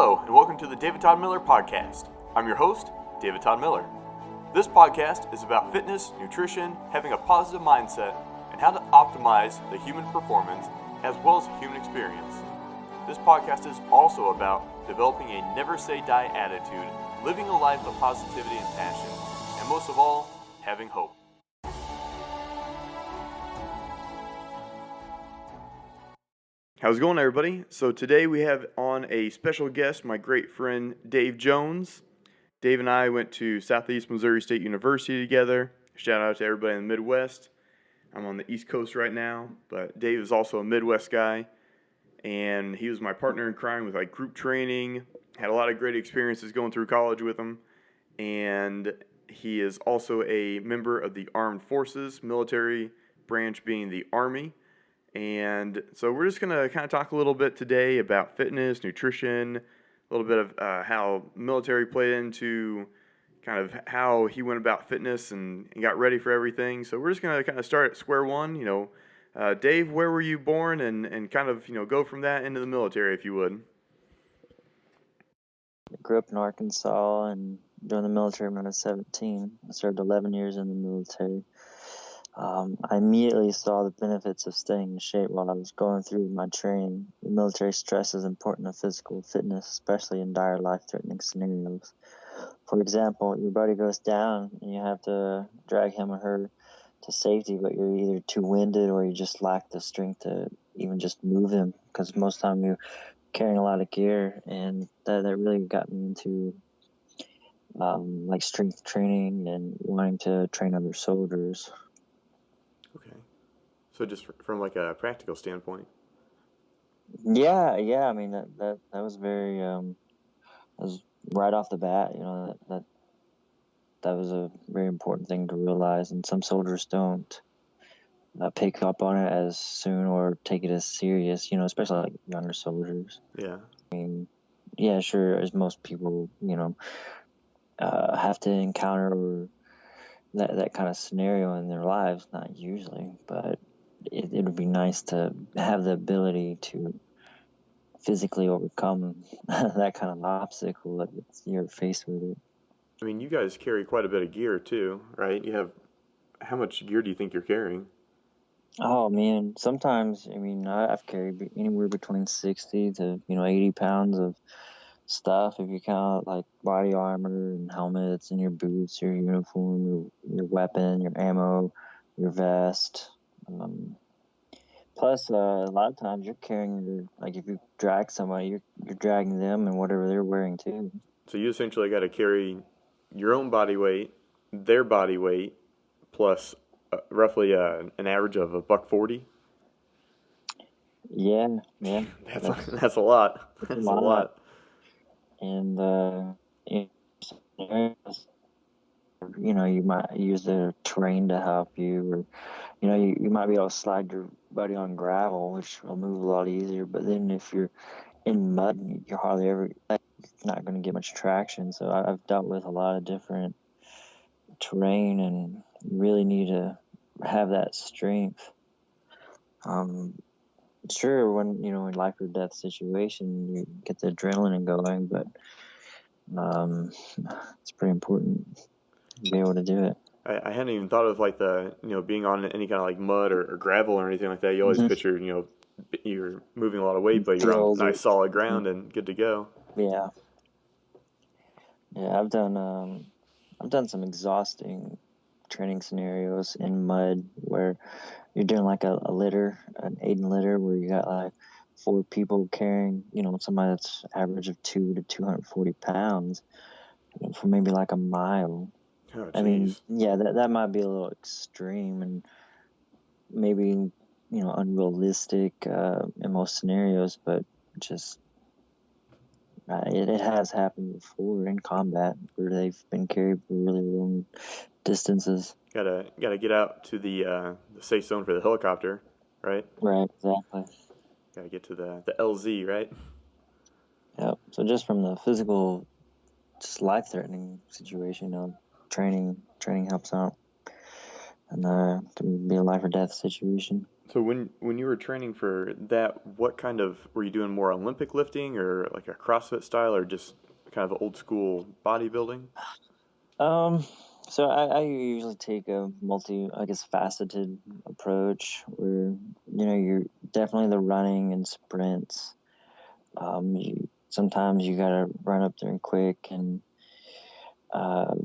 Hello, and welcome to the David Todd Miller Podcast. I'm your host, David Todd Miller. This podcast is about fitness, nutrition, having a positive mindset, and how to optimize the human performance as well as the human experience. This podcast is also about developing a never-say-die attitude, living a life of positivity and passion, and most of all, having hope. How's it going, everybody? So today we have on a special guest, my great friend Dave Jones. Dave and I went to Southeast Missouri State University together. Shout out to everybody in the Midwest. I'm on the East Coast right now, but Dave is also a Midwest guy, and he was my partner in crime with like group training. Had a lot of great experiences going through college with him, and he is also a member of the Armed Forces, military branch being the Army. And so we're just going to kind of talk a little bit today about fitness, nutrition, a little bit of how military played into kind of how he went about fitness and got ready for everything. So we're just going to kind of start at square one. Dave, where were you born, and kind of, go from that into the military, if you would. I grew up in Arkansas and joined the military when I was 17. I served 11 years in the military. I immediately saw the benefits of staying in shape while I was going through my training. The military stresses important to physical fitness, especially in dire life-threatening scenarios. For example, your buddy goes down and you have to drag him or her to safety, but you're either too winded or you just lack the strength to even just move him, because most of the time you're carrying a lot of gear, and that really got me into like strength training and wanting to train other soldiers. Okay. So just from like a practical standpoint. Yeah. I mean that was very that was right off the bat. That was a very important thing to realize, and some soldiers don't pick up on it as soon or take it as serious. Especially like younger soldiers. Yeah. I mean, yeah, sure. As most people, have to encounter that kind of scenario in their lives. Not usually, but it would be nice to have the ability to physically overcome that kind of obstacle that you're faced with it. I mean, you guys carry quite a bit of gear too, right? How much gear do you think you're carrying? Oh man, sometimes I've carried anywhere between 60 to 80 pounds of stuff if you count like body armor and helmets and your boots, your uniform, your weapon, your ammo, your vest. Plus, a lot of times you're carrying if you drag somebody, you're dragging them and whatever they're wearing too. So you essentially got to carry your own body weight, their body weight, plus roughly an average of $140. Yeah. That's a lot. That's a lot. And you might use the terrain to help you, or you might be able to slide your buddy on gravel, which will move a lot easier. But then if you're in mud, you're hardly ever not going to get much traction. So I've dealt with a lot of different terrain, and you really need to have that strength. Sure, when in life or death situation, you get the adrenaline going, but it's pretty important to be able to do it. I hadn't even thought of like the being on any kind of like mud or gravel or anything like that. You always picture you're moving a lot of weight, but you're on nice solid ground and good to go. Yeah. I've done some exhausting training scenarios in mud where you're doing like an Aiden litter, where you got like 4 people carrying, somebody that's average of 2 to 240 pounds for maybe like a mile. Oh, I mean, yeah, that might be a little extreme and maybe, unrealistic in most scenarios, but just it has happened before in combat where they've been carried for really long distances. Gotta get out to the safe zone for the helicopter, right? Right, exactly. Gotta get to the LZ, right? Yep. So just from the physical, just life-threatening situation, training helps out, and can be a life or death situation. So when you were training for that, what kind of were you doing, more Olympic lifting or like a CrossFit style or just kind of old school bodybuilding? Um, so I usually take a I guess, faceted approach where, you're definitely the running and sprints. Sometimes you gotta run up there and quick and, uh,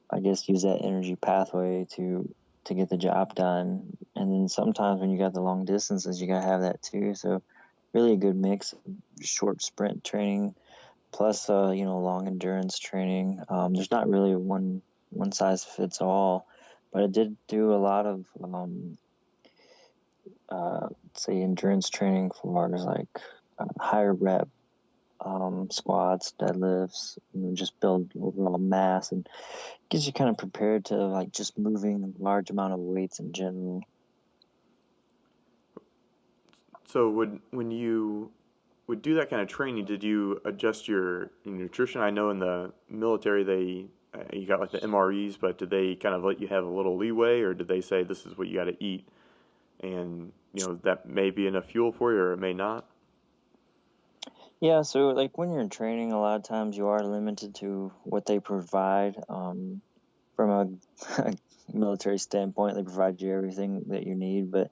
I guess use that energy pathway to get the job done. And then sometimes when you got the long distances, you gotta have that too. So really a good mix of short sprint training plus long endurance training. There's not really one size fits all, but I did do a lot of say endurance training for like higher rep squats, deadlifts, just build overall mass and gets you kind of prepared to like just moving a large amount of weights in general. So when you would do that kind of training, did you adjust your nutrition? I know in the military they you got like the MREs, but did they kind of let you have a little leeway, or did they say this is what you got to eat, and that may be enough fuel for you, or it may not? Yeah, so like when you're in training, a lot of times you are limited to what they provide. From a military standpoint, they provide you everything that you need, but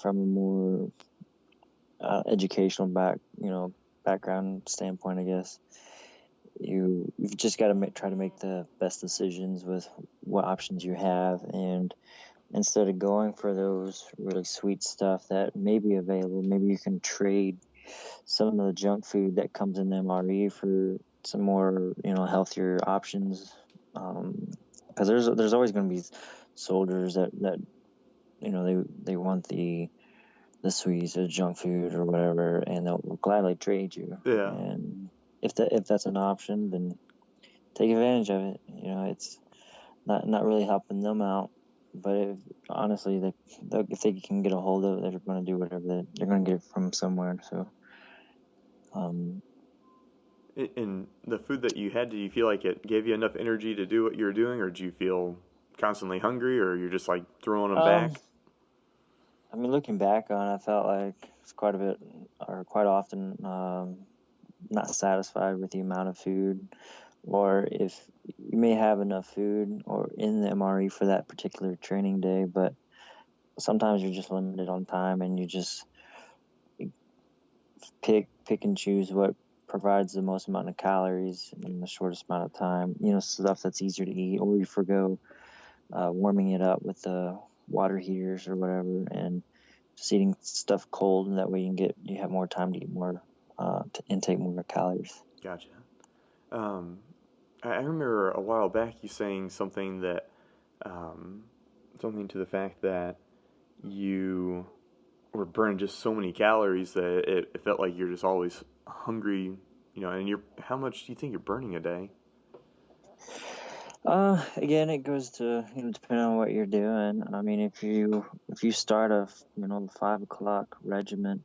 from a more educational background standpoint, I guess you've just got to try to make the best decisions with what options you have, and instead of going for those really sweet stuff that may be available, maybe you can trade some of the junk food that comes in the MRE for some more healthier options. Because there's always going to be soldiers that they want the sweets or junk food or whatever, and they'll gladly trade you. Yeah. And if that's an option, then take advantage of it. It's not really helping them out, but honestly, if they can get a hold of it, they're going to do whatever they're going to get it from somewhere. So, um, In the food that you had, did you feel like it gave you enough energy to do what you're doing, or do you feel constantly hungry, or you're just like throwing them um, back? I mean, looking back on it, I felt like it's quite a bit, or quite often, not satisfied with the amount of food, or if you may have enough food or in the MRE for that particular training day, but sometimes you're just limited on time and you just pick and choose what provides the most amount of calories in the shortest amount of time. Stuff that's easier to eat, or you forgo warming it up with the water heaters or whatever, and just eating stuff cold, and that way you have more time to eat more, to intake more calories. Gotcha. Um, I remember a while back you saying something that, um, something to the fact that you were burning just so many calories that it felt like you're just always hungry, and how much do you think you're burning a day? Again, it goes to depending on what you're doing. I mean, if you start a 5 o'clock regiment,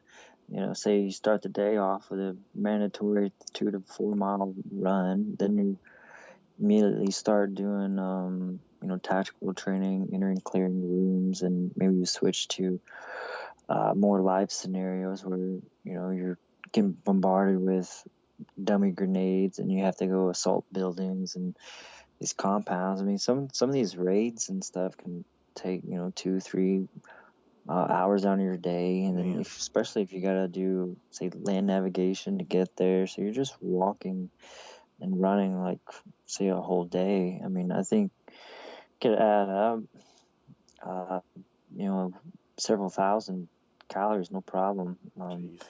say you start the day off with a mandatory 2 to 4 mile run, then you immediately start doing tactical training, entering clearing rooms, and maybe you switch to more live scenarios where you're getting bombarded with dummy grenades and you have to go assault buildings and these compounds. I mean, some of these raids and stuff can take 2, 3 hours out of your day, and then Man, especially if you gotta do say land navigation to get there, so you're just walking and running like say a whole day. I mean, I think could add up, uh, you know, several thousand calories, no problem. jeez.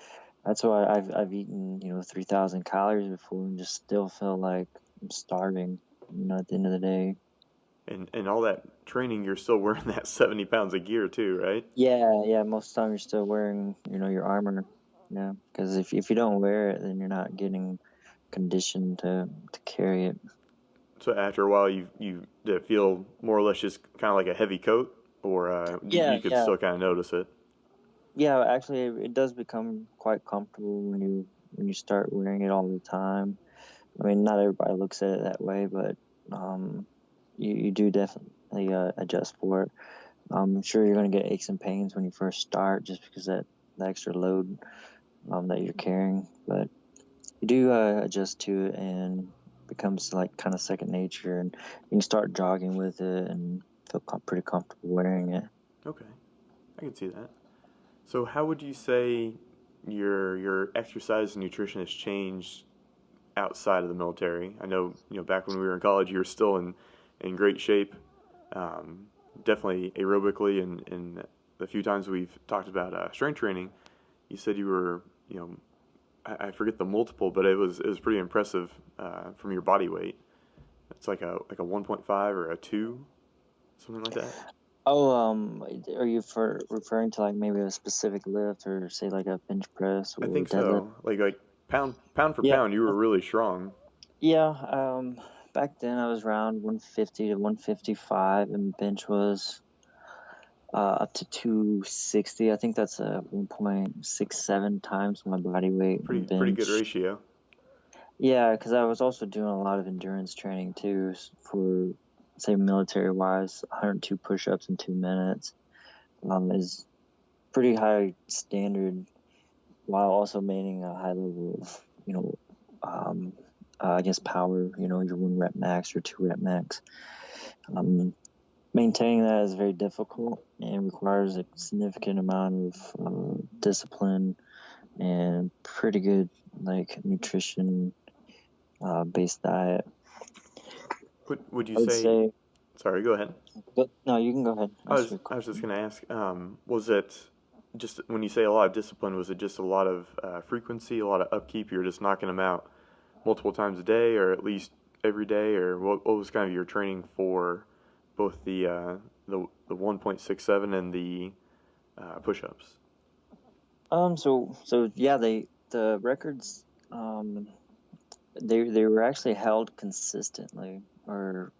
That's why I've eaten 3,000 calories before and just still feel like I'm starving. At the end of the day. And all that training, you're still wearing that 70 pounds of gear too, right? Yeah, yeah. Most of the time you're still wearing your armor. Yeah, because if you don't wear it, then you're not getting conditioned to carry it. So after a while, you did it feel more or less just kind of like a heavy coat, or Yeah, you could yeah, still kind of notice it. yeah. Actually, it does become quite comfortable when you start wearing it all the time. I mean, not everybody looks at it that way, but um, you do definitely adjust for it. I'm sure you're going to get aches and pains when you first start just because that the extra load that you're carrying, but you do adjust to it and becomes like kind of second nature, and you can start jogging with it and feel pretty comfortable wearing it. Okay, I can see that. So how would you say your exercise and nutrition has changed outside of the military? I know, back when we were in college, you were still in great shape, um, definitely aerobically, and the few times we've talked about strength training, you said you were, I forget the multiple, but it was pretty impressive from your body weight. It's like a 1.5 or a 2, something like that. Oh, are you referring to like maybe a specific lift or say like a bench press I or think deadlift? so. Like pound for Yeah, pound, you were really strong. yeah. Back then I was around 150 to 155, and bench was up to 260. I think that's a 1.67 times my body weight on Pretty good bench. ratio. Yeah, because I was also doing a lot of endurance training too for, say, military wise. 102 push-ups in 2 minutes is pretty high standard while also maintaining a high level of, um, I guess power, your 1 rep max or 2 rep max. Um, Maintaining that is very difficult and requires a significant amount of discipline and pretty good like nutrition based diet. Would you I would say? say, Sorry, go ahead. but no, you can go ahead. Ask your I was just question. gonna ask. Was it just when you say a lot of discipline? Was it just a lot of frequency, a lot of upkeep? You're just knocking them out multiple times a day, or at least every day, or what was kind of your training for both the 1.67 and the push-ups? So yeah, the records, um, they were actually held consistently or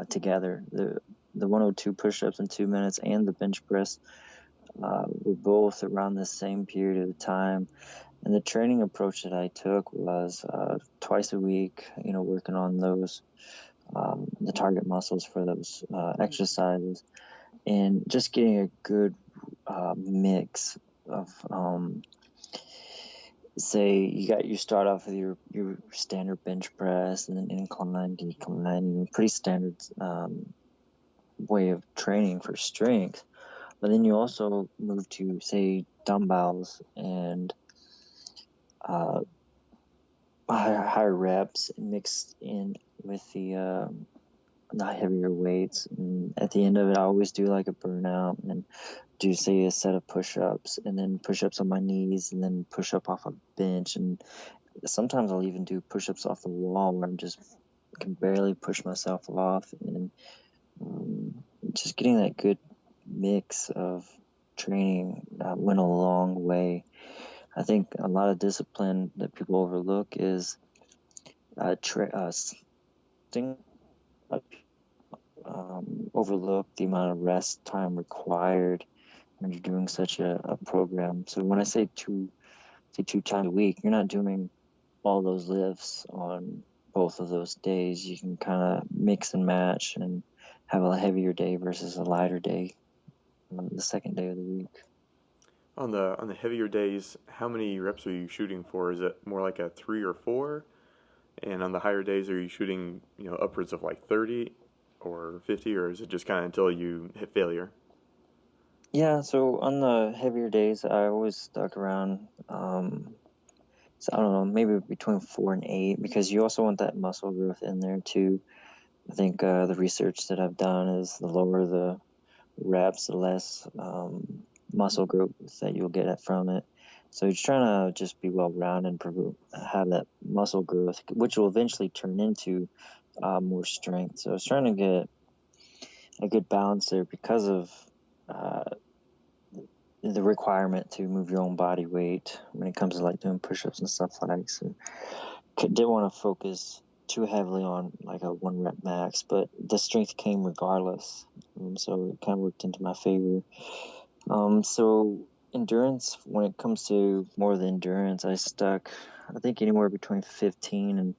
together. The 102 push-ups in 2 minutes and the bench press were both around the same period of time. And the training approach that I took was twice a week, working on those the target muscles for those exercises, and just getting a good mix of say you start off with your standard bench press and then incline, decline, pretty standard way of training for strength. But then you also move to say dumbbells and uh, higher reps mixed in with the heavier weights. And at the end of it, I always do like a burnout and do say a set of push-ups and then push-ups on my knees and then push up off a bench, and sometimes I'll even do push-ups off the wall where I'm just can barely push myself off, and um, just getting that good mix of training went a long way. I think a lot of discipline that people overlook is sting, overlook the amount of rest time required when you're doing such a program. So when I say say 2 times a week, you're not doing all those lifts on both of those days. You can kind of mix and match and have a heavier day versus a lighter day on the second day of the week. On the heavier days, how many reps are you shooting for? Is it more like a 3 or 4? And on the higher days, are you shooting upwards of like 30 or 50, or is it just kind of until you hit failure? Yeah, so on the heavier days, I always stuck around, so I don't know, maybe between 4 and 8, because you also want that muscle growth in there too. I think the research that I've done is the lower the reps, the less muscle growth that you'll get from it. So you're trying to just be well rounded and have that muscle growth, which will eventually turn into more strength. So I was trying to get a good balance there because of uh, the requirement to move your own body weight when it comes to like doing push-ups and stuff like. So didn't want to focus too heavily on like a 1 rep max, but the strength came regardless. So it kind of worked into my favor. So endurance, when it comes to more than endurance, I stuck, I think, anywhere between 15 and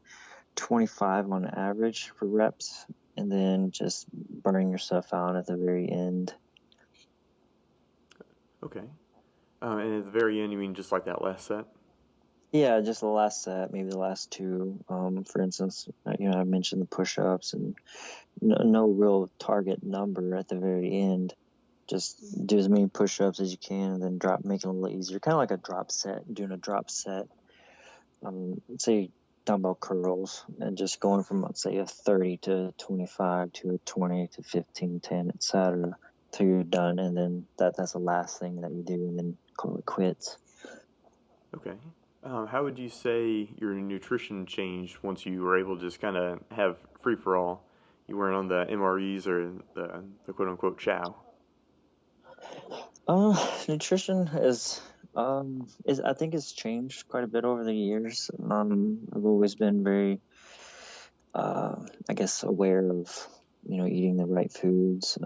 25 on average for reps, and then just burning yourself out at the very end. Okay. And at the very end, you mean just like that last set? Yeah, just the last set, maybe the last two. For instance, I mentioned the push-ups and no real target number at the very end. Just do as many push-ups as you can, and then make it a little easier. Kind of like a drop set, doing a drop set. Say dumbbell curls, and just going from, let's say, a 30 to 25 to a 20 to 15, 10, etc. till you're done, and then that's the last thing that you do, and then call it quits. Okay. How would you say your nutrition changed once you were able to just kind of have free for all? You weren't on the MREs or the quote unquote chow. Nutrition is I think it's changed quite a bit over the years. I've always been very I guess aware of eating the right foods.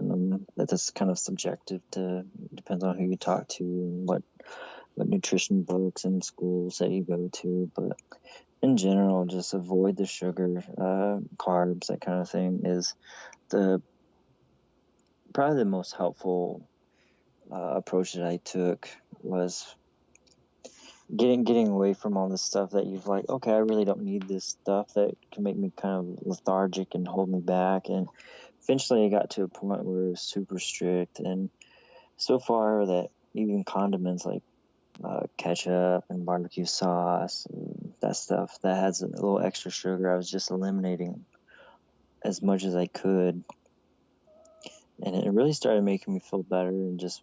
That's kind of subjective to depends on who you talk to and what nutrition books and schools that you go to. But in general, just avoid the sugar, carbs, that kind of thing is the probably the most helpful approach that I took was getting away from all this stuff that you've like, okay, I really don't need this stuff that can make me kind of lethargic and hold me back. And eventually I got to a point where it was super strict, and so far that even condiments like ketchup and barbecue sauce and that stuff that has a little extra sugar, I was just eliminating as much as I could. And it really started making me feel better and just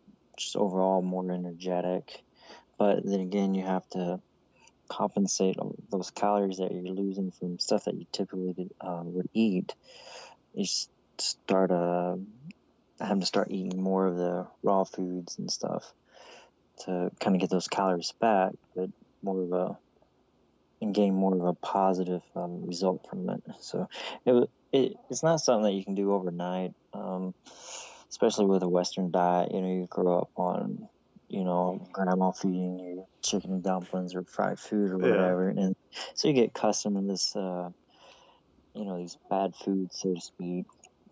overall more energetic. But then again, you have to compensate those calories that you're losing from stuff that you typically would eat. You start having to start eating more of the raw foods and stuff to kind of get those calories back, but more of a and gain more of a positive result from it. So it's not something that you can do overnight, especially with a Western diet. You grow up on grandma feeding you chicken and dumplings or fried food or Yeah. whatever, and so you get accustomed to this, these bad foods, so to speak,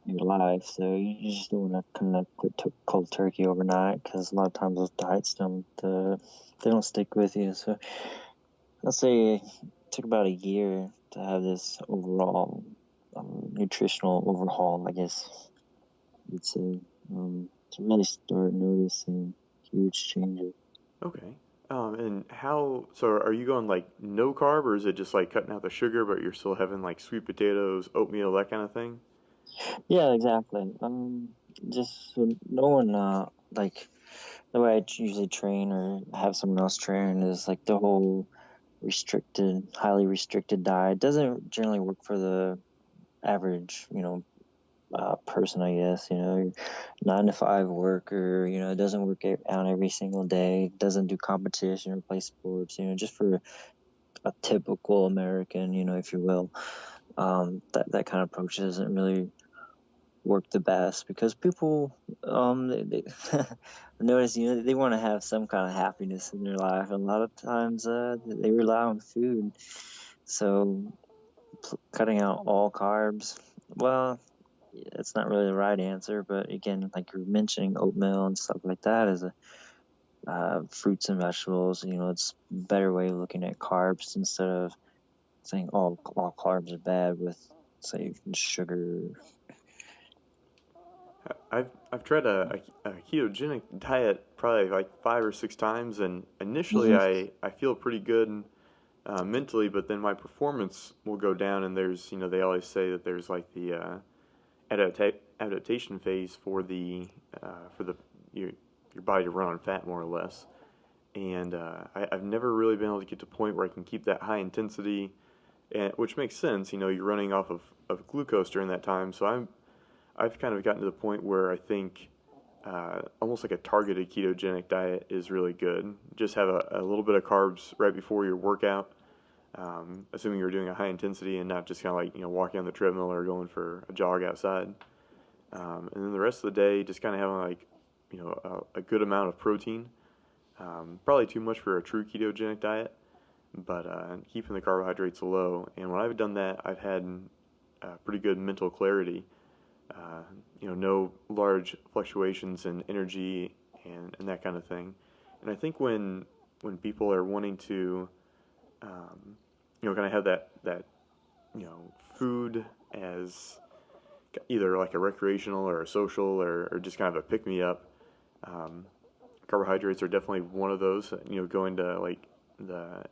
in your life. So you just don't want to kind of quit cold turkey overnight, because a lot of times those diets they don't stick with you. So let's say it took about a year to have this overall nutritional overhaul, I guess you'd say, to really start noticing huge changes. Okay. And so are you going like no carb, or is it just like cutting out the sugar, but you're still having like sweet potatoes, oatmeal, that kind of thing? Yeah, exactly. Just so no one, like the way I usually train or have someone else train is like the whole highly restricted diet doesn't generally work for the average, person, I guess. 9 to 5 worker, it doesn't work out every single day, doesn't do competition or play sports, just for a typical American, if you will. That kind of approach doesn't really work the best, because people, they notice, they want to have some kind of happiness in their life, and a lot of times they rely on food. So cutting out all carbs, well, it's not really the right answer. But again, like you're mentioning, oatmeal and stuff like that is a fruits and vegetables. It's a better way of looking at carbs instead of saying all carbs are bad with, say, sugar. I've tried a ketogenic diet probably like 5 or 6 times, and initially Mm-hmm. I feel pretty good mentally, but then my performance will go down, and they always say that there's like the adaptation phase for the your your body to run on fat more or less. And I've never really been able to get to a point where I can keep that high intensity, which makes sense. You're running off of glucose during that time, so I've kind of gotten to the point where I think almost like a targeted ketogenic diet is really good. Just have a little bit of carbs right before your workout, assuming you're doing a high intensity and not just kind of like walking on the treadmill or going for a jog outside. And then the rest of the day, just kind of having like a good amount of protein. Probably too much for a true ketogenic diet, but keeping the carbohydrates low. And when I've done that, I've had pretty good mental clarity. No large fluctuations in energy and that kind of thing. And I think when people are wanting to, kind of have that food as either like a recreational or a social or just kind of a pick me up. Um, Carbohydrates are definitely one of those. Going to like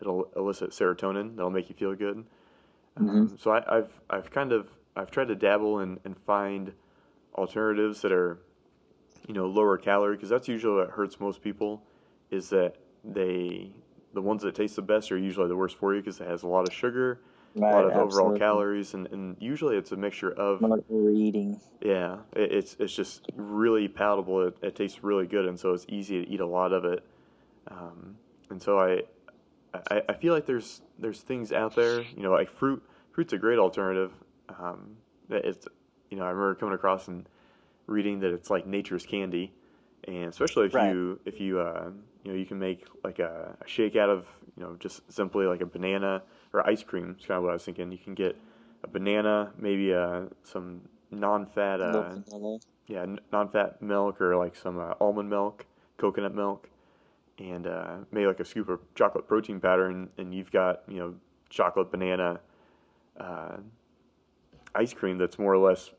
it'll elicit serotonin that'll make you feel good. Hmm. So I've tried to dabble and find alternatives that are lower calorie, because that's usually what hurts most people. Is that the ones that taste the best are usually the worst for you because it has a lot of sugar, a lot Right, of overall absolutely. calories, and usually it's a mixture of, Not overeating. yeah, it's just really palatable. It tastes really good, and so it's easy to eat a lot of it. Um, and so I feel like there's things out there, like fruit. Fruit's a great alternative. It's I remember coming across and reading that it's like nature's candy, and especially Right. if you you can make like a shake out of just simply like a banana or ice cream. It's kind of what I was thinking. You can get a banana, maybe some non-fat A little vanilla. non-fat milk, or like some almond milk, coconut milk, and maybe like a scoop of chocolate protein powder, and you've got chocolate banana uh, ice cream that's more or less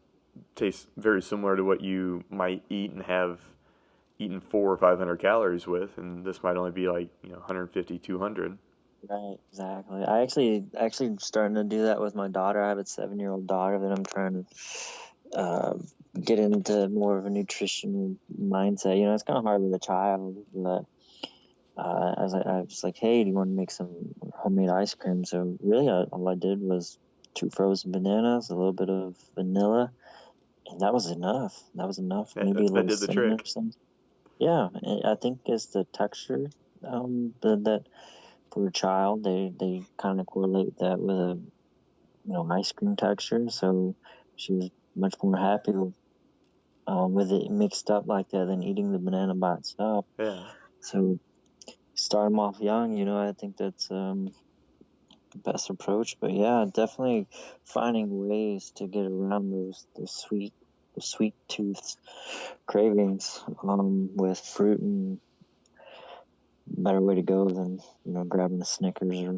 tastes very similar to what you might eat and have eaten 400 or 500 calories with, and this might only be like 150, 200. Right, exactly. I actually starting to do that with my daughter. I have a 7-year-old daughter that I'm trying to get into more of a nutritional mindset. It's kind of hard with a child, but I was like, hey, do you want to make some homemade ice cream? So really, all I did was 2 frozen bananas, a little bit of vanilla, and that was enough. That was enough. Maybe a That little did the cinnamon or trick. something. Yeah, and I think it's the texture that for a child, they kind of correlate that with a ice cream texture. So she was much more happy with it mixed up like that than eating the banana by itself. Yeah. So start them off young. I think that's the best approach. But yeah, definitely finding ways to get around those sweet tooth cravings with fruit, and better way to go than grabbing a Snickers or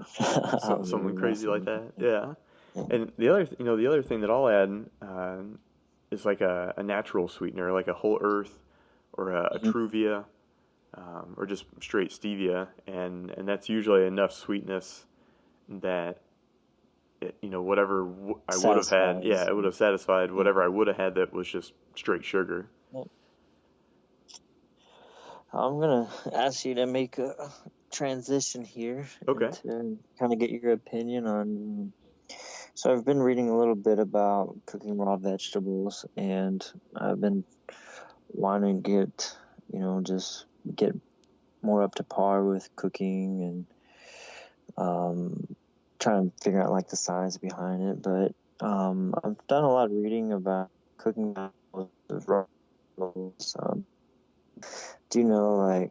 Something however else crazy you like want that. to. Yeah. Yeah. And the other thing that I'll add is like a natural sweetener, like a whole earth or a Mhm. Truvia, or just straight stevia, and that's usually enough sweetness that whatever I would have had, yeah, Satisfies. it would have satisfied Yeah. whatever I would have had that was just straight sugar. Yeah. I'm gonna ask you to make a transition here and Okay. to kind of get your opinion on. So I've been reading a little bit about cooking raw vegetables, and I've been wanting to just get more up to par with cooking and um, trying to figure out like the science behind it. But I've done a lot of reading about cooking with raw vegetables. Do you know like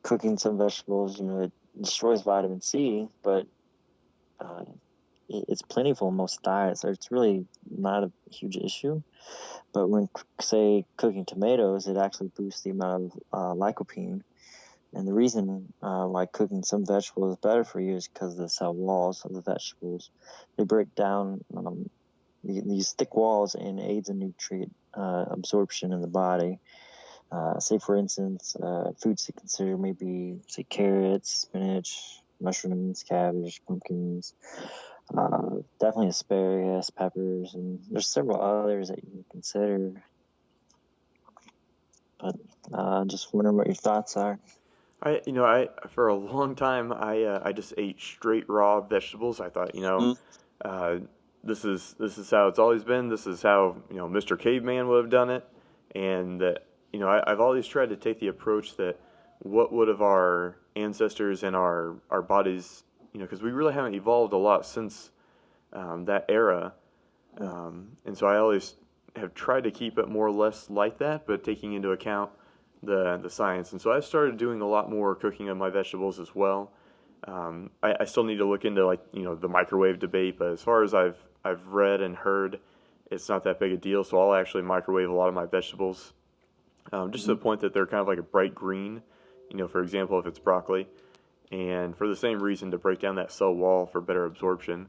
cooking some vegetables, it destroys vitamin C, but uh, it's plentiful in most diets, so it's really not a huge issue. But when, say, cooking tomatoes, it actually boosts the amount of lycopene. And the reason why cooking some vegetables is better for you is because the cell walls of the vegetables, they break down these thick walls and aids in nutrient absorption in the body. Say, for instance, foods to consider maybe, say, carrots, spinach, mushrooms, cabbage, pumpkins, definitely asparagus, peppers, and there's several others that you can consider. But just wondering what your thoughts are. I for a long time I just ate straight raw vegetables. I thought, Mm. uh, this is how it's always been. This is how Mr. Caveman would have done it, and that I've always tried to take the approach that what would have our ancestors and our bodies, because we really haven't evolved a lot since that era. Yeah. And so I always have tried to keep it more or less like that, but taking into account the science. And so I've started doing a lot more cooking of my vegetables as well. I still need to look into like the microwave debate, but as far as I've read and heard, it's not that big a deal. So I'll actually microwave a lot of my vegetables just to Hmm. the point that they're kind of like a bright green. For example, if it's broccoli, and for the same reason to break down that cell wall for better absorption.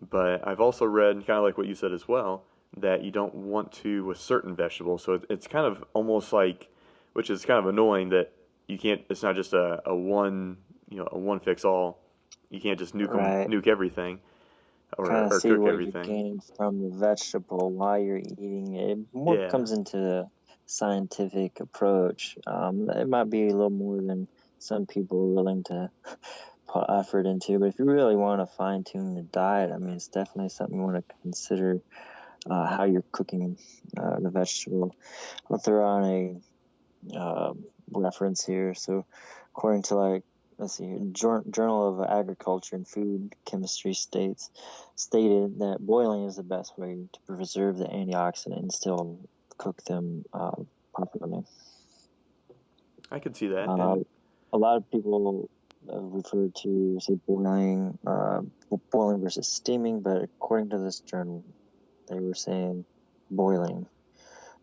But I've also read, kind of like what you said as well, that you don't want to with certain vegetables. So it's kind of almost like, which is kind of annoying that you can't. It's not just a one, a one fix all. You can't just Right. nuke everything, Kind of or see cook what you're everything. gaining from the vegetable while you're eating it. It more Yeah, comes into the scientific approach. It might be a little more than some people are willing to put effort into, but if you really want to fine tune the diet, I mean, it's definitely something you want to consider how you're cooking the vegetable. I'll throw on a reference here. So, according to let's see, Journal of Agriculture and Food Chemistry stated that boiling is the best way to preserve the antioxidant and still cook them properly. I could see that. Uh, And a lot of people refer to say boiling versus steaming, but according to this journal, they were saying boiling,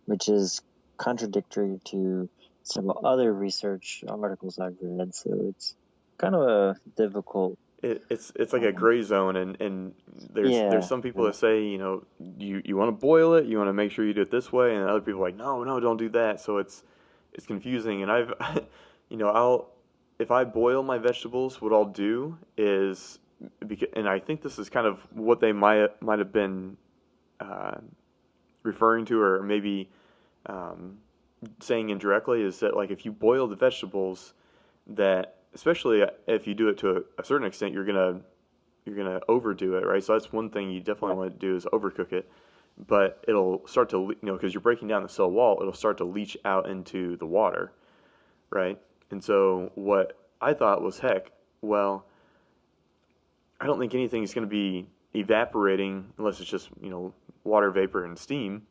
which is contradictory to several other research articles I've read. So it's kind of a difficult. it's like a Um, gray zone, and there's yeah, some people yeah, that say, you want to boil it, you want to make sure you do it this way, and other people are like, no, no, don't do that. So it's confusing, and I've I'll if I boil my vegetables, what I'll do is, and I think this is kind of what they might have been uh, referring to, or maybe um, saying indirectly, is that like if you boil the vegetables, that especially if you do it to a certain extent, you're gonna overdo it, right? So that's one thing you definitely yeah, want to do is overcook it, but it'll start to because you're breaking down the cell wall, it'll start to leach out into the water, right? And so what I thought was, heck, well, I don't think anything is going to be evaporating unless it's just water vapor and steam.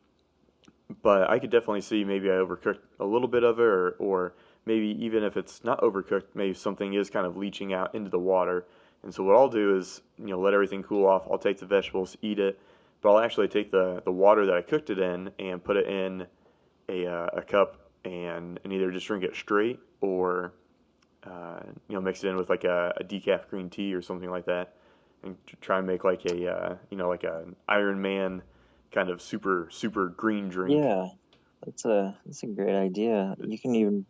But I could definitely see maybe I overcooked a little bit of it, or maybe even if it's not overcooked, maybe something is kind of leaching out into the water. And so what I'll do is, let everything cool off. I'll take the vegetables, eat it, but I'll actually take the water that I cooked it in and put it in a cup and either just drink it straight or mix it in with like a decaf green tea or something like that, and try and make like like an Iron Man kind of super super green drink. yeah. That's a great idea. You can even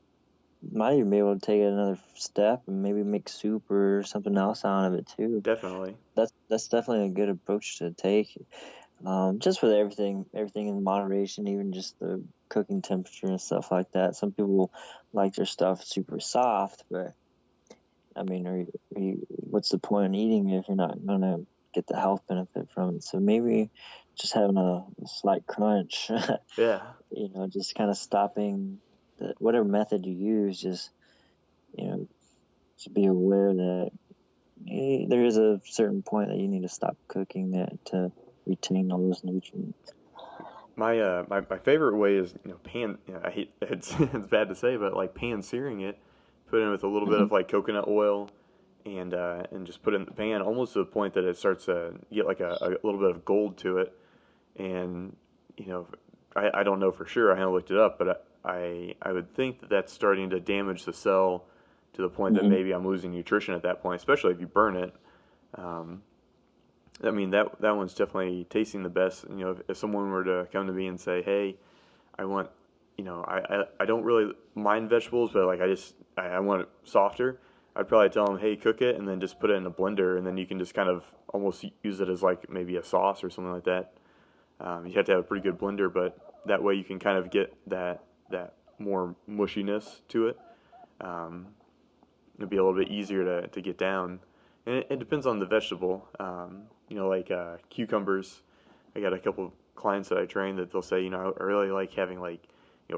might even be able to take it another step and maybe make soup or something else out of it too. Definitely. That's definitely a good approach to take. Just with everything in moderation, even just the cooking temperature and stuff like that. Some people like their stuff super soft, but I mean, what's the point in eating it if you're not gonna get the health benefit from it? So maybe just having a slight crunch, Yeah. just kind of stopping whatever method you use, just you know, to be aware that there is a certain point that you need to stop cooking that to retain all those nutrients. My favorite way is pan. I hate it's bad to say, but like pan searing it, put in with a little bit Hmm. of like coconut oil, and just put it in the pan almost to the point that it starts to get like a little bit of gold to it. And you know, I don't know for sure. I haven't looked it up, but I would think that that's starting to damage the cell to the point that Hmm. maybe I'm losing nutrition at that point, especially if you burn it. Um, I mean that one's definitely tasting the best. If someone were to come to me and say, "Hey, I want," I don't really mind vegetables, but like I want it softer. I'd probably tell them, "Hey, cook it and then just put it in a blender, and then you can just kind of almost use it as like maybe a sauce or something like that." You have to have a pretty good blender, but that way you can kind of get that more mushiness to it. Um, It'll be a little bit easier to get down. And it depends on the vegetable. Like cucumbers. I got a couple of clients that I train that they'll say, I really like having like,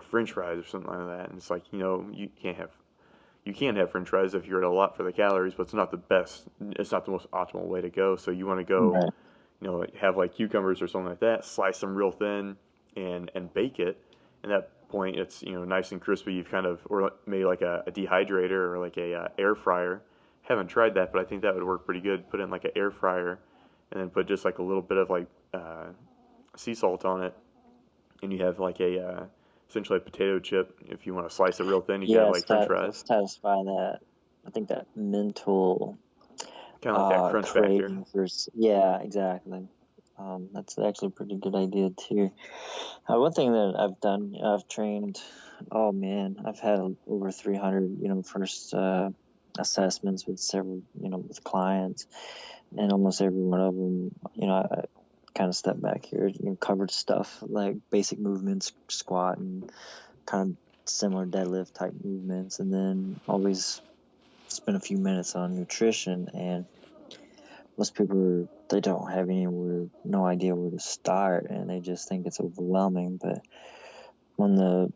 French fries or something like that. And it's like, you can't have French fries if you're at a lot for the calories, but it's not the best. It's not the most optimal way to go. So you want to go, Right. have like cucumbers or something like that, slice them real thin, and bake it. And that point, it's nice and crispy. You've kind of, or maybe like a dehydrator or like a air fryer. Haven't tried that, but I think that would work pretty good. Put in like an air fryer, and then put just like a little bit of like sea salt on it, and you have like a essentially a potato chip. If you want to slice it real thin, you can have Yeah, like French fries, satisfy that. I think that mental kind of like that crunch factor. craving for yeah, exactly. That's actually a pretty good idea too. One thing that I've done, I've trained. Oh man, I've had over 300, first assessments with several, with clients, and almost every one of them, I kind of stepped back here, covered stuff like basic movements, squat, and kind of similar deadlift type movements, and then always spend a few minutes on nutrition. And most people, they don't have no idea where to start, and they just think it's overwhelming. But when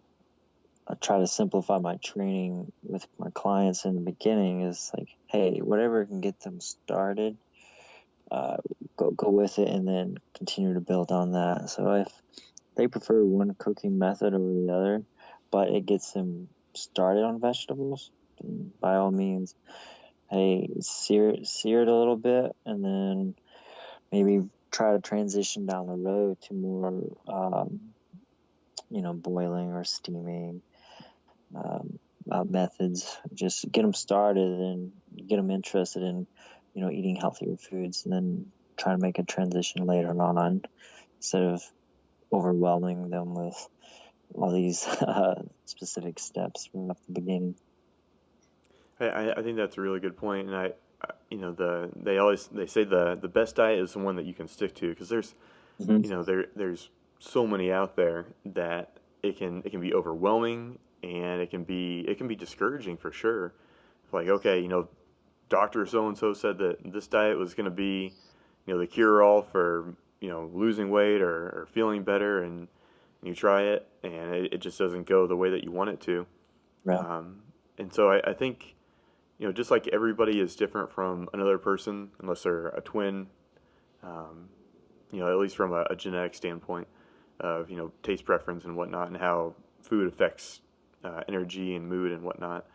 I try to simplify my training with my clients in the beginning, is like, hey, whatever can get them started, uh, go with it, and then continue to build on that. So if they prefer one cooking method over the other, but it gets them started on vegetables, then by all means, hey, sear it a little bit, and then maybe try to transition down the road to more, boiling or steaming um, methods. Just get them started and get them interested in, eating healthier foods, and then try to make a transition later on instead of overwhelming them with all these specific steps from the beginning. I think that's a really good point, and they say the best diet is the one that you can stick to, because Mm-hmm. there's so many out there that it can be overwhelming, and it can be discouraging for sure. Like, okay, doctor so and so said that this diet was going to be, the cure all for losing weight or feeling better, and you try it and it just doesn't go the way that you want it to. Yeah. Um, and so I think, just like everybody is different from another person, unless they're a twin, um, at least from a genetic standpoint of, taste preference and whatnot, and how food affects energy and mood and whatnot,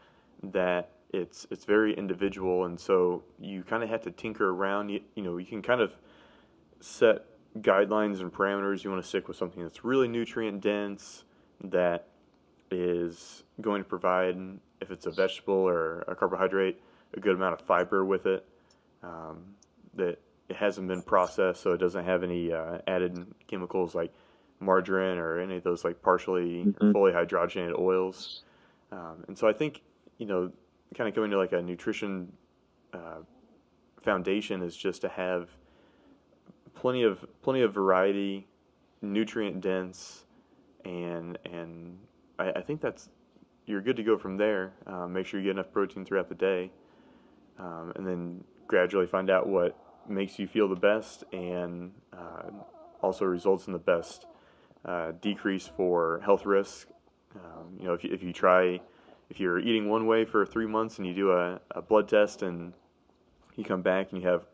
that it's very individual. And so you kind of have to tinker around. You can kind of set guidelines and parameters. You want to stick with something that's really nutrient dense, that is going to provide, if it's a vegetable or a carbohydrate, a good amount of fiber with it. That it hasn't been processed, so it doesn't have any added chemicals like margarine or any of those like partially or Mm-hmm. fully hydrogenated oils. And so I think, kind of going to like a nutrition uh, foundation is just to have plenty of variety, nutrient dense, and I think that's you're good to go from there. Make sure you get enough protein throughout the day, and then gradually find out what makes you feel the best, and also results in the best decrease for health risk. If you're eating one way for 3 months and you do a blood test and you come back and you have,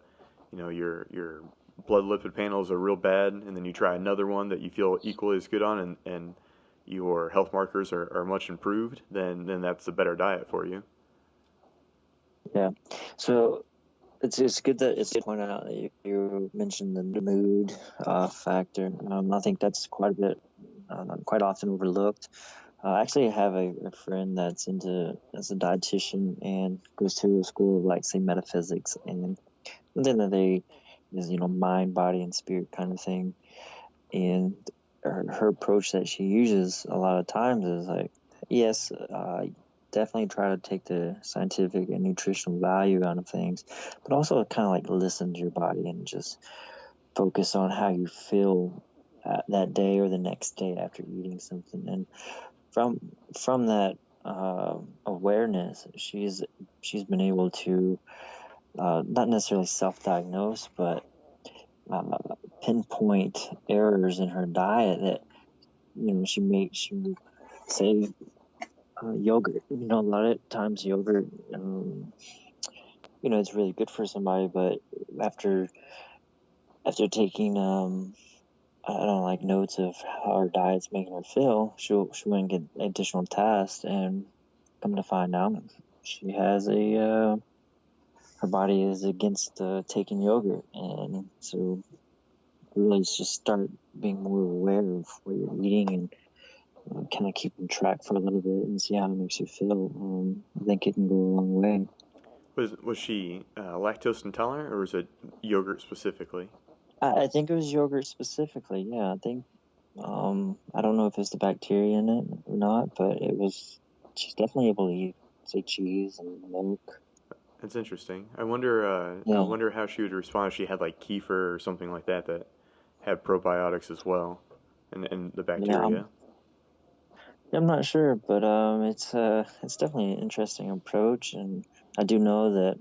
your blood lipid panels are real bad, and then you try another one that you feel equally as good on, and your health markers are much improved, then that's a better diet for you. Yeah. So it's good that it's point out that you mentioned the mood factor. I think that's quite often overlooked. I actually have a friend that's as a dietitian and goes to a school of, like, say, metaphysics, and something that they is, mind, body, and spirit kind of thing. And her approach that she uses a lot of times is like, yes, definitely try to take the scientific and nutritional value out of things, but also kind of like listen to your body and just focus on how you feel that day or the next day after eating something. And from from that awareness, she's been able to not necessarily self-diagnose, but uh, pinpoint errors in her diet that, she would say, yogurt. A lot of times yogurt, it's really good for somebody, but after taking I don't know, like, notes of how her diet's making her feel, she went and get additional tests, and come to find out she has her body is against taking yogurt. And so really just start being more aware of what you're eating, and kind of keeping track for a little bit and see how it makes you feel. I think it can go a long way. Was she lactose intolerant, or was it yogurt specifically? I think it was yogurt specifically. Yeah, I think I don't know if it's the bacteria in it or not, but it was. She's definitely able to eat, say, cheese and milk. That's interesting. I Yeah, wonder how she would respond if she had like kefir or something like that that had probiotics as well, and the yeah. bacteria. I'm not sure, but it's definitely an interesting approach, and I do know that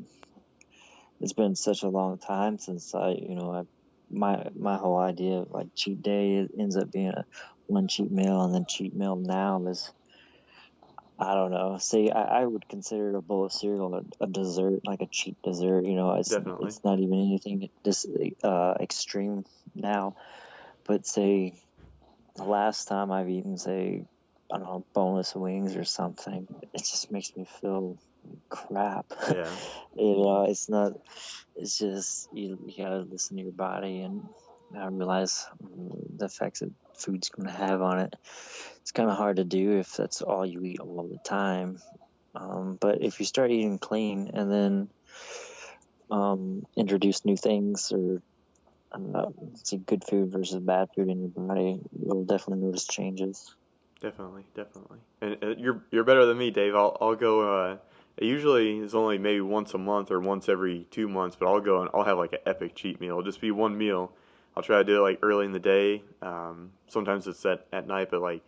it's been such a long time since my whole idea of like cheat day ends up being a one cheat meal, and then cheat meal now is, I don't know. See, I would consider a bowl of cereal a dessert, like a cheap dessert. Definitely, It's not even anything this extreme now. But say the last time I've eaten, say, I don't know, boneless wings or something, it just makes me feel crap. yeah, It's not. It's just you gotta listen to your body and realize the effects that food's gonna have on it. It's kind of hard to do if that's all you eat all the time. But if you start eating clean and then introduce new things, or say good food versus bad food in your body, you'll definitely notice changes. definitely. And you're better than me, Dave. I'll go. It usually is only maybe once a month or once every 2 months, but I'll go and I'll have like an epic cheat meal. It'll just be one meal. I'll try to do it like early in the day. Sometimes it's at night, but like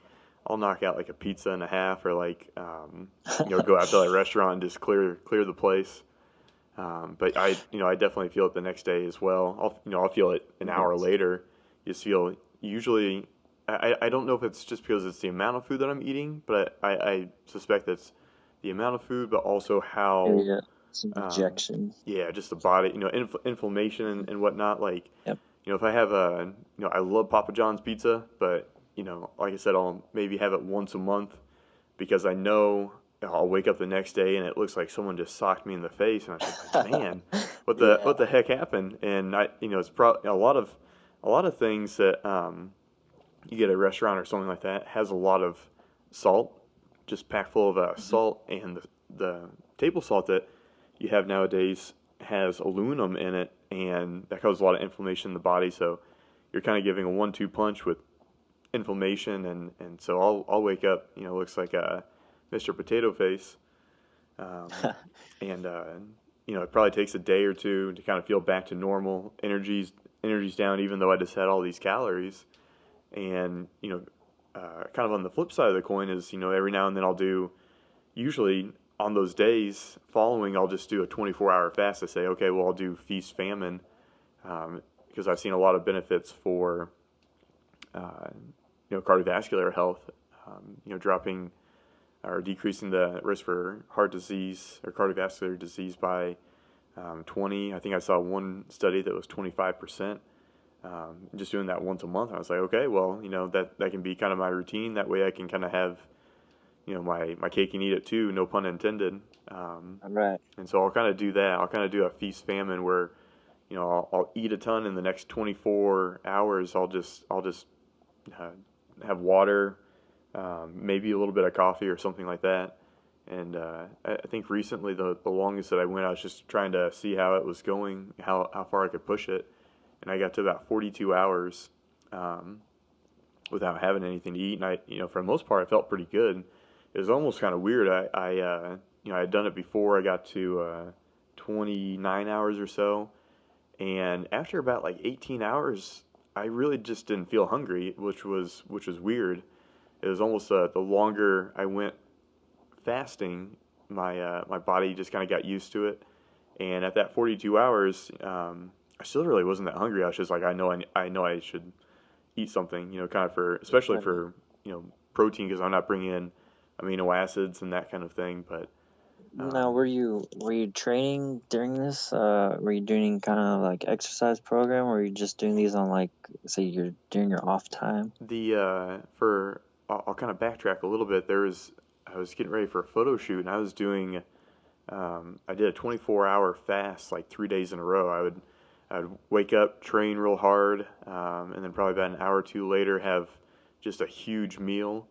I'll knock out like a pizza and a half, or like go out to like a restaurant and just clear the place. But I definitely feel it the next day as well. I'll feel it an hour Yes. later. You just feel usually. I don't know if it's just because it's the amount of food that I'm eating, but I suspect that's the amount of food, but also how, Yeah, some um, rejection. yeah, just the body, inflammation and whatnot. Like, Yep. if I have I love Papa John's pizza, but like I said, I'll maybe have it once a month because I know I'll wake up the next day and it looks like someone just socked me in the face, and I was just like, man, Yeah. what the heck happened? And it's probably a lot of things that you get at a restaurant or something like that has a lot of salt, just packed full of Mhm. salt, and the table salt that you have nowadays has aluminum in it, and that causes a lot of inflammation in the body. So you're kind of giving a 1-2 punch with inflammation, and so I'll wake up, looks like a Mr. Potato Face, um, and it probably takes a day or two to kind of feel back to normal. Energy's down, even though I just had all these calories. And kind of on the flip side of the coin is, every now and then I'll do, usually on those days following, I'll just do a 24-hour fast. I say, okay, well, I'll do feast famine, because I've seen a lot of benefits for uh, cardiovascular health, dropping or decreasing the risk for heart disease or cardiovascular disease by 20. I think I saw one study that was 25%. Just doing that once a month. I was like, okay, well, that can be kind of my routine. That way I can kind of have, my cake and eat it too, no pun intended. All right. And so I'll kind of do that. I'll kind of do a feast famine where, I'll eat a ton in the next 24 hours. I'll just uh, have water, maybe a little bit of coffee or something like that. And I think recently the longest that I went, I was just trying to see how it was going, how far I could push it, and I got to about 42 hours um, without having anything to eat. And for the most part, I felt pretty good. It was almost kind of weird. I had done it before. I got to 29 hours or so, and after about like 18 hours, I really just didn't feel hungry, which was weird. It was almost the longer I went fasting, my body just kind of got used to it. And at that 42 hours, I still really wasn't that hungry. I was just like, I know I should eat something, kind of for, especially Right. for, protein, because I'm not bringing in amino acids and that kind of thing. But Now, um, were you training during this? Were you doing kind of like exercise program, or were you just doing these on like, say, you're during your off time? the for I'll kind of backtrack a little bit. I was getting ready for a photo shoot, and I did a 24-hour fast like 3 days in a row. I would wake up, train real hard, and then probably about an hour or two later have just a huge meal,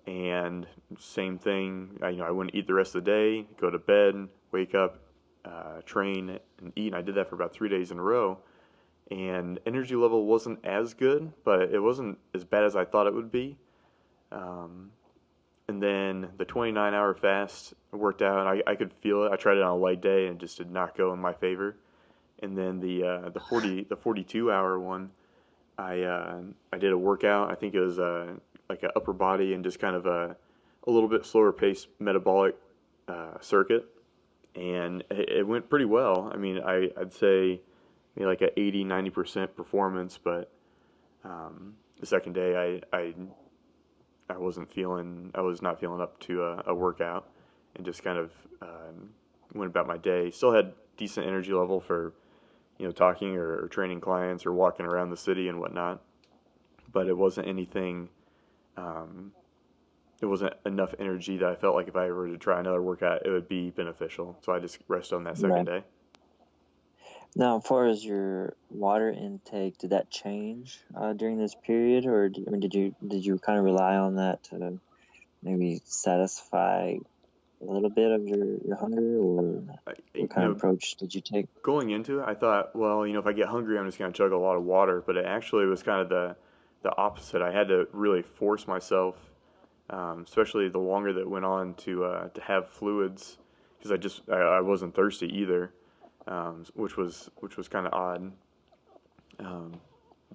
and same thing. I wouldn't eat the rest of the day, go to bed, wake up, train and eat. And I did that for about 3 days in a row, and energy level wasn't as good, but it wasn't as bad as I thought it would be. Um, and then the 29-hour fast worked out. I could feel it. I tried it on a light day and it just did not go in my favor. And then the 42-hour one, I did a workout. I think it was like a upper body and just kind of a little bit slower paced metabolic circuit, and it went pretty well. I mean, I'd say maybe like a 80-90% performance, but the second day I was not feeling up to a workout, and just kind of went about my day. Still had decent energy level for talking or training clients or walking around the city and whatnot, but it wasn't anything. Um, it wasn't enough energy that I felt like if I were to try another workout, it would be beneficial. So I just rested on that second Right. day. Now, as far as your water intake, did that change during this period, or did you kind of rely on that to maybe satisfy a little bit of your hunger, or I, what you kind of know, approach did you take? Going into it, I thought, well, if I get hungry, I'm just going to chug a lot of water. But it actually was kind of the opposite. I had to really force myself, especially the longer that went on to have fluids, because I wasn't thirsty either, which was kind of odd. Um,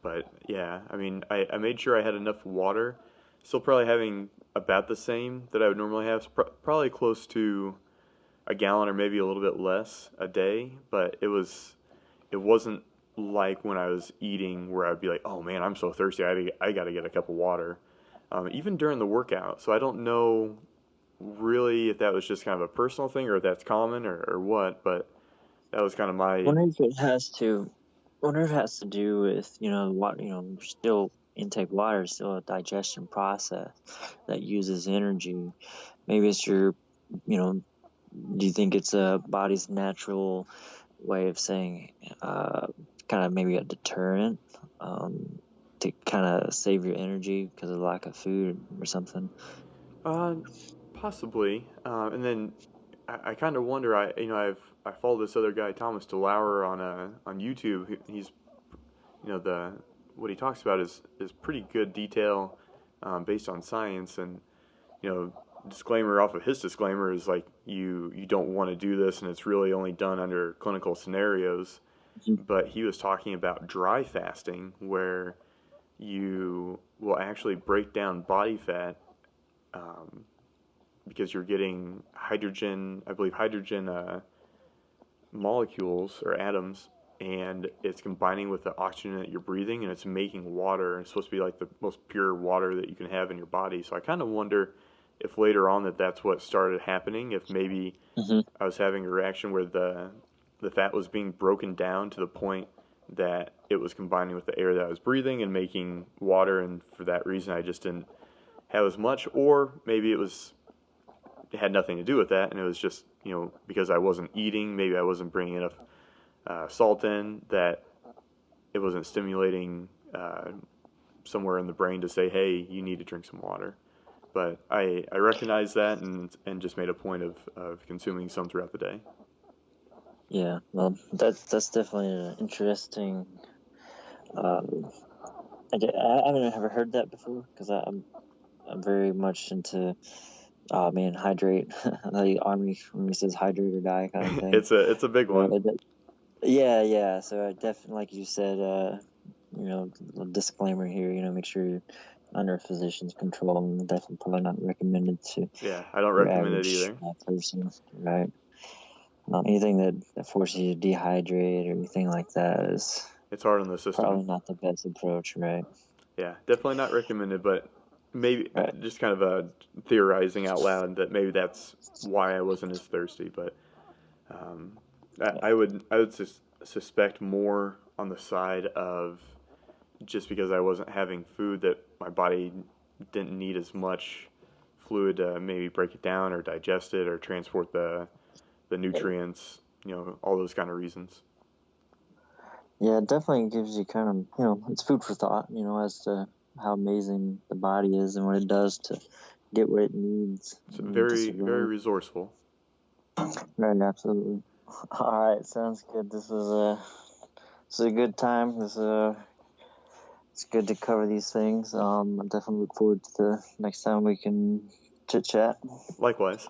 but yeah, I mean, I made sure I had enough water. Still probably having about the same that I would normally have, probably close to a gallon or maybe a little bit less a day. But it wasn't like when I was eating where I'd be like, oh man, I'm so thirsty, I got to get a cup of water. Even during the workout. So I don't know really if that was just kind of a personal thing or if that's common or what, but that was kind of my. Wonder if it has to, wonder if it has to do with what still intake water is still a digestion process that uses energy. Maybe it's you know, do you think it's a body's natural way of saying, kind of maybe a deterrent, um, to kind of save your energy because of lack of food or something? Uh, Possibly. And then I kind of wonder. I follow this other guy, Thomas DeLauer, on YouTube. He's the what he talks about is pretty good detail, based on science. And disclaimer off of his disclaimer is like you don't want to do this, and it's really only done under clinical scenarios. Mhm. But he was talking about dry fasting, where you will actually break down body fat, um, because you're getting hydrogen, I believe hydrogen molecules or atoms, and it's combining with the oxygen that you're breathing, and it's making water. It's supposed to be like the most pure water that you can have in your body. So I kind of wonder if later on that's what started happening. If maybe Mhm. I was having a reaction where the fat was being broken down to the point that it was combining with the air that I was breathing and making water, and for that reason I just didn't have as much. Or maybe it had nothing to do with that, and it was just because I wasn't eating, maybe I wasn't bringing enough salt in, that it wasn't stimulating somewhere in the brain to say, hey, you need to drink some water. But I recognized that, and just made a point of consuming some throughout the day. Yeah, well, that's definitely an interesting. Um, I haven't ever heard that before because I'm very much into, oh man, hydrate. The army when he says hydrate or die kind of thing. It's a big So one. yeah, yeah. So I definitely, like you said, a disclaimer here. Make sure you're under physician's control, and definitely probably not recommended to Yeah, I don't your recommend it average either. person, right? Anything that forces you to dehydrate or anything like that is It's hard on the system. probably not the best approach, right? Yeah, definitely not recommended, but maybe Right. just kind of theorizing out loud that maybe that's why I wasn't as thirsty. But um, I would suspect more on the side of just because I wasn't having food, that my body didn't need as much fluid to maybe break it down or digest it or transport the nutrients. All those kind of reasons. Yeah, it definitely gives you kind of, it's food for thought, as to how amazing the body is and what it does to get what it needs. So very, Disagree. very resourceful. Right, absolutely. All right, sounds good. This is a good time. It's good to cover these things. I definitely look forward to the next time we can chit chat. Likewise.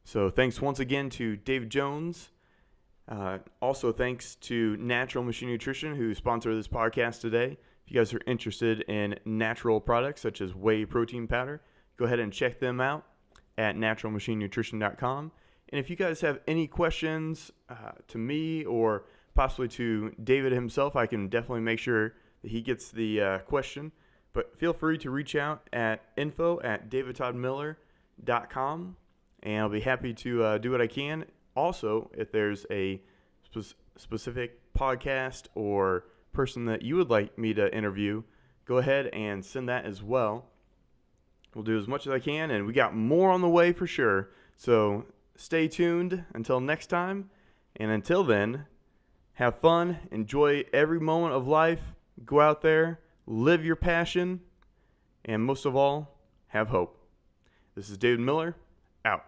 So thanks once again to Dave Jones. Also, thanks to Natural Machine Nutrition, who sponsored this podcast today. If you guys are interested in natural products such as whey protein powder, go ahead and check them out at naturalmachinenutrition.com. And if you guys have any questions to me or possibly to David himself, I can definitely make sure that he gets the question. But feel free to reach out at info@davidtoddmiller.com, and I'll be happy to do what I can. Also, if there's a specific podcast or person that you would like me to interview, go ahead and send that as well. We'll do as much as I can, and we got more on the way for sure. So stay tuned until next time. And until then, have fun, enjoy every moment of life, go out there, live your passion, and most of all, have hope. This is David Miller, out.